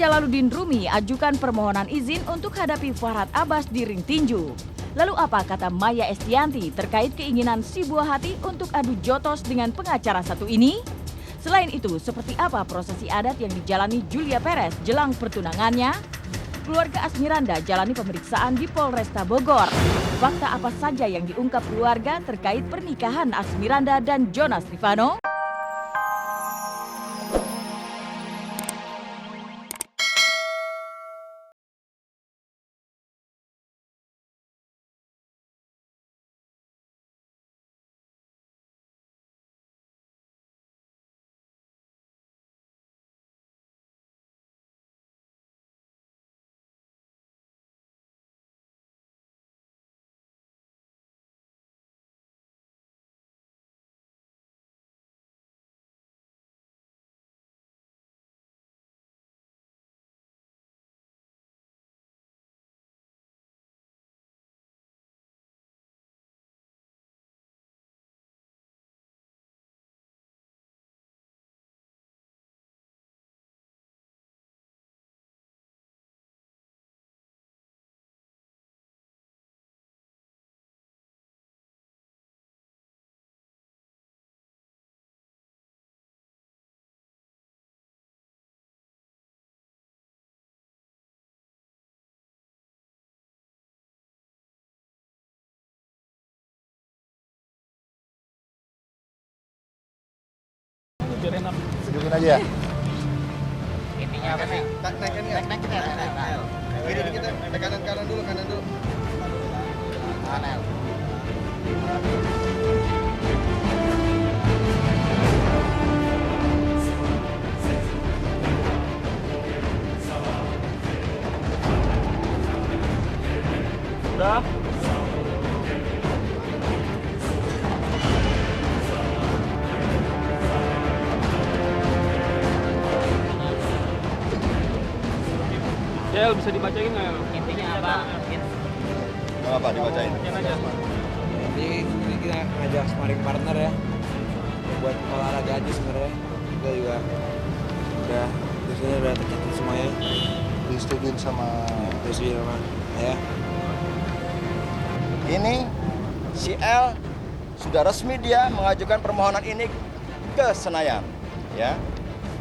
Jalaludin Rumi ajukan permohonan izin untuk hadapi Farhad Abbas di ring tinju. Lalu apa kata Maya Estianti terkait keinginan si buah hati untuk adu jotos dengan pengacara satu ini? Selain itu, seperti apa prosesi adat yang dijalani Julia Perez jelang pertunangannya? Keluarga Asmiranda jalani pemeriksaan di Polresta Bogor. Fakta apa saja yang diungkap keluarga terkait pernikahan Asmiranda dan Jonas Rifano? Sejujurnya aja ya? Intinya apa sih? Naik kita. Kiri dikit, kanan dulu. Kanan. Udah. Ya, bisa dibacain nggak ya? Intinya apa? Gak apa dibacain. Bacain aja. Jadi ini kita ngajak sparring partner ya, buat olahraga aja sebenarnya. Kita juga udah biasanya udah tercatat semuanya. Disetujuin sama Terus sama ya. ini si L sudah resmi dia mengajukan permohonan ini ke Senayan ya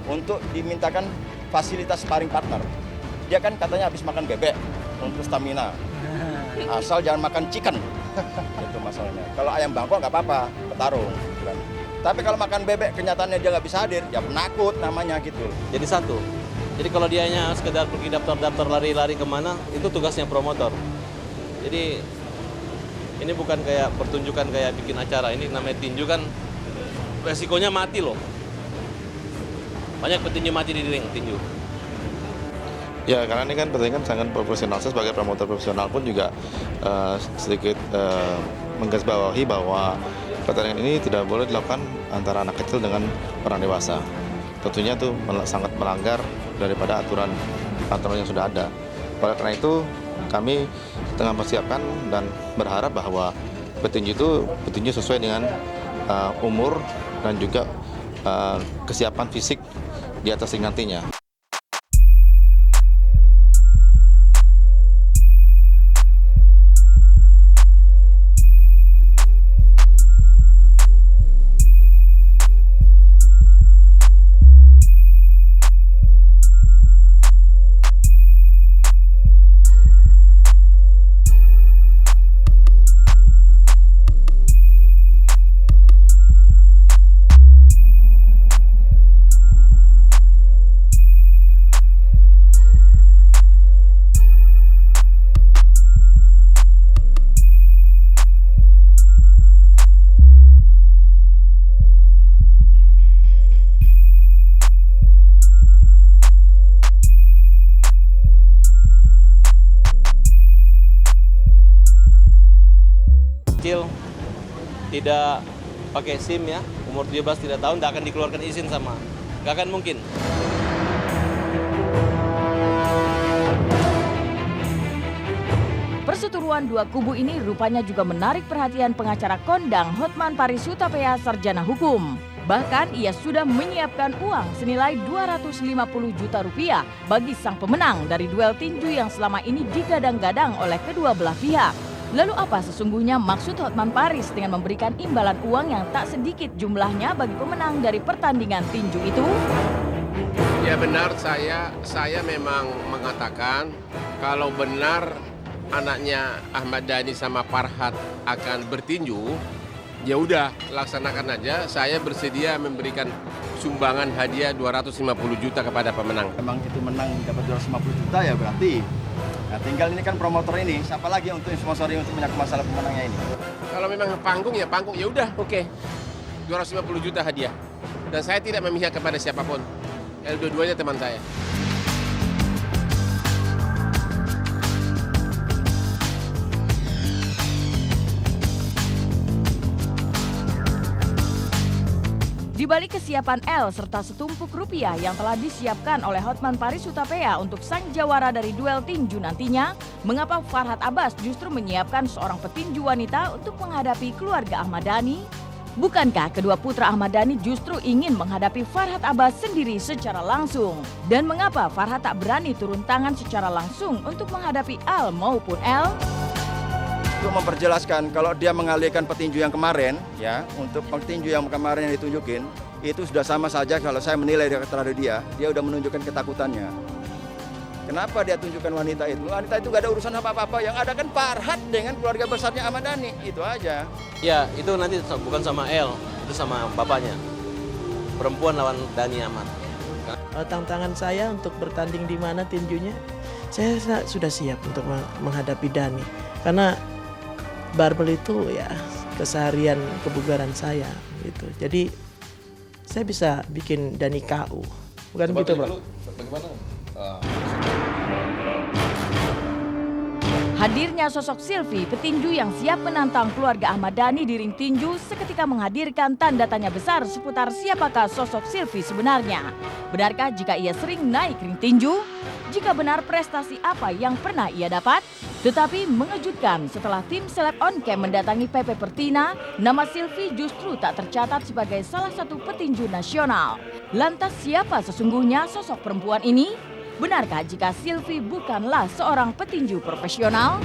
untuk dimintakan fasilitas sparring partner. Dia kan katanya habis makan bebek untuk stamina. Asal jangan makan chicken. Itu masalahnya. Kalau ayam Bangkok nggak apa-apa, bertarung. Kan. Tapi kalau makan bebek kenyataannya dia nggak bisa hadir, ya penakut namanya gitu. Jadi satu. Jadi kalau dia hanya sekedar pergi daftar-daftar lari-lari kemana, itu tugasnya promotor. Jadi ini bukan kayak pertunjukan kayak bikin acara. Ini namanya tinju kan resikonya mati loh. Banyak petinju mati di ring tinju. Ya, karena ini kan pertandingan sangat profesional. Saya sebagai promotor profesional pun juga sedikit menggarisbawahi bahwa pertandingan ini tidak boleh dilakukan antara anak kecil dengan orang dewasa. Tentunya itu sangat melanggar daripada aturan yang sudah ada. Oleh karena itu, kami tengah mempersiapkan dan berharap bahwa petinju itu petinju sesuai dengan umur dan juga kesiapan fisik di atas ring nantinya. Kecil tidak pakai SIM ya, umur 17 tidak tahun tidak akan dikeluarkan izin sama. Nggak akan mungkin. Perseteruan dua kubu ini rupanya juga menarik perhatian pengacara kondang Hotman Paris Hutapea Sarjana Hukum. Bahkan ia sudah menyiapkan uang senilai 250 juta rupiah bagi sang pemenang dari duel tinju yang selama ini digadang-gadang oleh kedua belah pihak. Lalu apa sesungguhnya maksud Hotman Paris dengan memberikan imbalan uang yang tak sedikit jumlahnya bagi pemenang dari pertandingan tinju itu? Ya benar, saya memang mengatakan kalau benar anaknya Ahmad Dhani sama Farhat akan bertinju, ya udah laksanakan aja. Saya bersedia memberikan sumbangan hadiah 250 juta kepada pemenang. Memang itu menang dapat 250 juta ya berarti. Nah, tinggal ini kan promotor ini, siapa lagi untuk sponsori untuk menyangkut masalah pemenangnya ini? Kalau memang panggung, ya udah, oke. 250 juta hadiah. Dan saya tidak memihak kepada siapapun. Dua-duanya teman saya. Di balik kesiapan L serta setumpuk rupiah yang telah disiapkan oleh Hotman Paris Hutapea untuk sang jawara dari duel tinju nantinya, mengapa Farhat Abbas justru menyiapkan seorang petinju wanita untuk menghadapi keluarga Ahmad Dhani? Bukankah kedua putra Ahmad Dhani justru ingin menghadapi Farhat Abbas sendiri secara langsung? Dan mengapa Farhat tak berani turun tangan secara langsung untuk menghadapi Al maupun L? Untuk memperjelaskan kalau dia mengalihkan petinju yang kemarin, ya untuk petinju yang kemarin yang ditunjukin, itu sudah sama saja kalau saya menilai terhadap dia udah menunjukkan ketakutannya. Kenapa dia tunjukkan wanita itu? Wanita itu gak ada urusan apa-apa, yang ada kan Farhat dengan keluarga besarnya Ahmad Dhani, itu aja. Ya, itu nanti bukan sama El, itu sama bapaknya. Perempuan lawan Dhani Ahmad. Tantangan saya untuk bertanding di mana tinjunya, saya sudah siap untuk menghadapi Dhani. Karena barbel itu ya keseharian kebugaran saya gitu. Jadi saya bisa bikin Dhani KO. Bukan gitu, Bro? Bagaimana? Hadirnya sosok Silvi, petinju yang siap menantang keluarga Ahmad Dhani di ring tinju seketika menghadirkan tanda tanya besar seputar siapakah sosok Silvi sebenarnya. Benarkah jika ia sering naik ring tinju? Jika benar, prestasi apa yang pernah ia dapat? Tetapi mengejutkan setelah tim seleb on cam mendatangi PP Pertina, nama Silvi justru tak tercatat sebagai salah satu petinju nasional. Lantas siapa sesungguhnya sosok perempuan ini? Benarkah jika Silvi bukanlah seorang petinju profesional?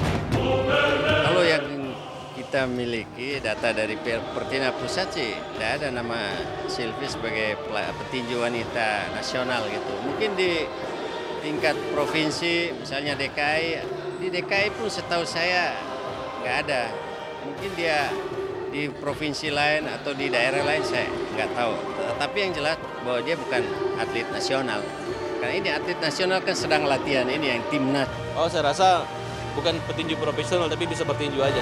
Kalau yang kita miliki data dari Pertina Pusat sih, tidak ada nama Silvi sebagai petinju wanita nasional gitu. Mungkin di tingkat provinsi, misalnya DKI, di DKI pun setahu saya nggak ada. Mungkin dia di provinsi lain atau di daerah lain saya nggak tahu. Tapi yang jelas bahwa dia bukan atlet nasional. Karena ini atlet nasional kan sedang latihan, ini yang timnas. Oh, saya rasa bukan petinju profesional tapi bisa bertinju aja.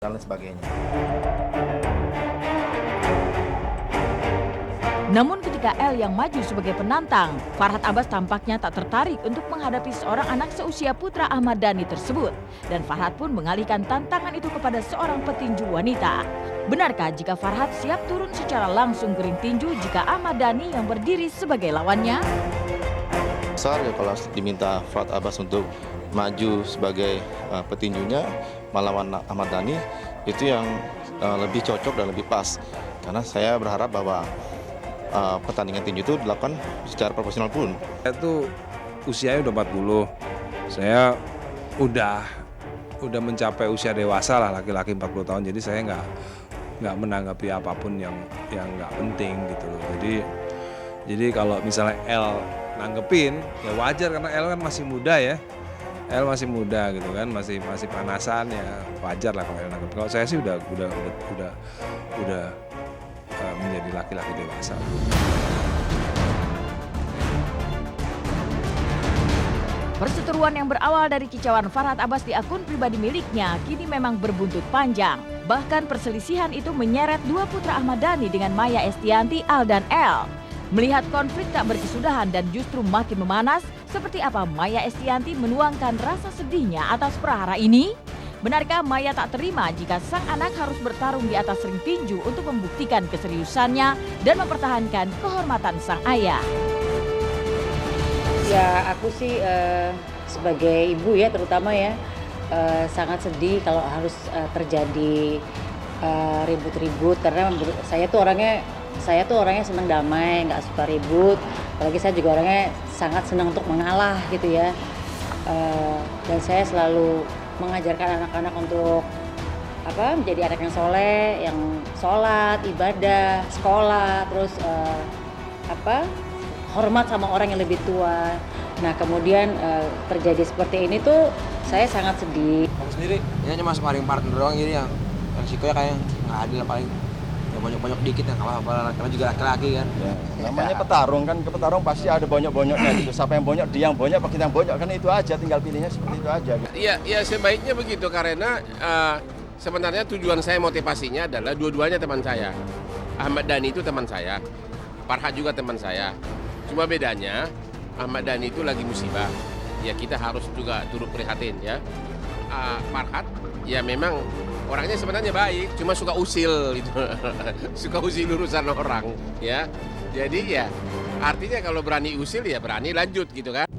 dan lain sebagainya. Namun ketika El yang maju sebagai penantang, Farhad Abbas tampaknya tak tertarik untuk menghadapi seorang anak seusia putra Ahmad Dhani tersebut. Dan Farhad pun mengalihkan tantangan itu kepada seorang petinju wanita. Benarkah jika Farhad siap turun secara langsung ke ring tinju jika Ahmad Dhani yang berdiri sebagai lawannya? Besar ya kalau diminta Farhad Abbas untuk maju sebagai petinjunya melawan Ahmad Dhani, itu yang lebih cocok dan lebih pas. Karena saya berharap bahwa pertandingan tinju itu dilakukan secara profesional pun. Saya tuh usianya udah 40, saya udah mencapai usia dewasa lah, laki-laki 40 tahun, jadi saya nggak menanggapi apapun yang nggak penting gitu loh. Jadi kalau misalnya El nanggepin, ya wajar karena El kan masih muda ya. El masih muda gitu kan, masih panasan ya, wajar lah kalau El nanggepin. Kalau saya sih udah menjadi laki-laki dewasa. Perseteruan yang berawal dari kicauan Farhad Abbas di akun pribadi miliknya kini memang berbuntut panjang. Bahkan perselisihan itu menyeret dua putra Ahmad Dhani dengan Maya Estianty, Al dan El. Melihat konflik tak berkesudahan dan justru makin memanas, seperti apa Maya Estianty menuangkan rasa sedihnya atas prahara ini? Benarkah Maya tak terima jika sang anak harus bertarung di atas ring tinju untuk membuktikan keseriusannya dan mempertahankan kehormatan sang ayah? Ya aku sih sebagai ibu ya terutama ya sangat sedih kalau harus terjadi ribut-ribut karena saya tuh orangnya senang damai, nggak suka ribut. Apalagi saya juga orangnya sangat senang untuk mengalah gitu ya. Dan saya selalu mengajarkan anak-anak untuk menjadi anak yang soleh, yang sholat, ibadah, sekolah, terus hormat sama orang yang lebih tua. Nah kemudian terjadi seperti ini tuh saya sangat sedih. Kamu sendiri, ini cuma sparring partner doang jadi yang risikonya kayak nggak adil lah paling. Ya bonyok-bonyok dikit ya nggak apa-apa, karena juga laki-laki kan. Ya, namanya petarung kan, ke petarung pasti ada bonyok-bonyoknya gitu. Siapa yang bonyok, dia yang bonyok, apa kita yang bonyok, kan itu aja, tinggal pilihnya seperti itu aja. Gitu. Ya sebaiknya begitu karena sebenarnya tujuan saya motivasinya adalah dua-duanya teman saya. Ahmad Dhani itu teman saya, Farhad juga teman saya. Cuma bedanya Ahmad Dhani itu lagi musibah, ya kita harus juga turut prihatin ya. Farhad ya memang orangnya sebenarnya baik, cuma suka usil gitu. Suka usil urusan orang ya. Jadi ya artinya kalau berani usil ya berani lanjut gitu kan.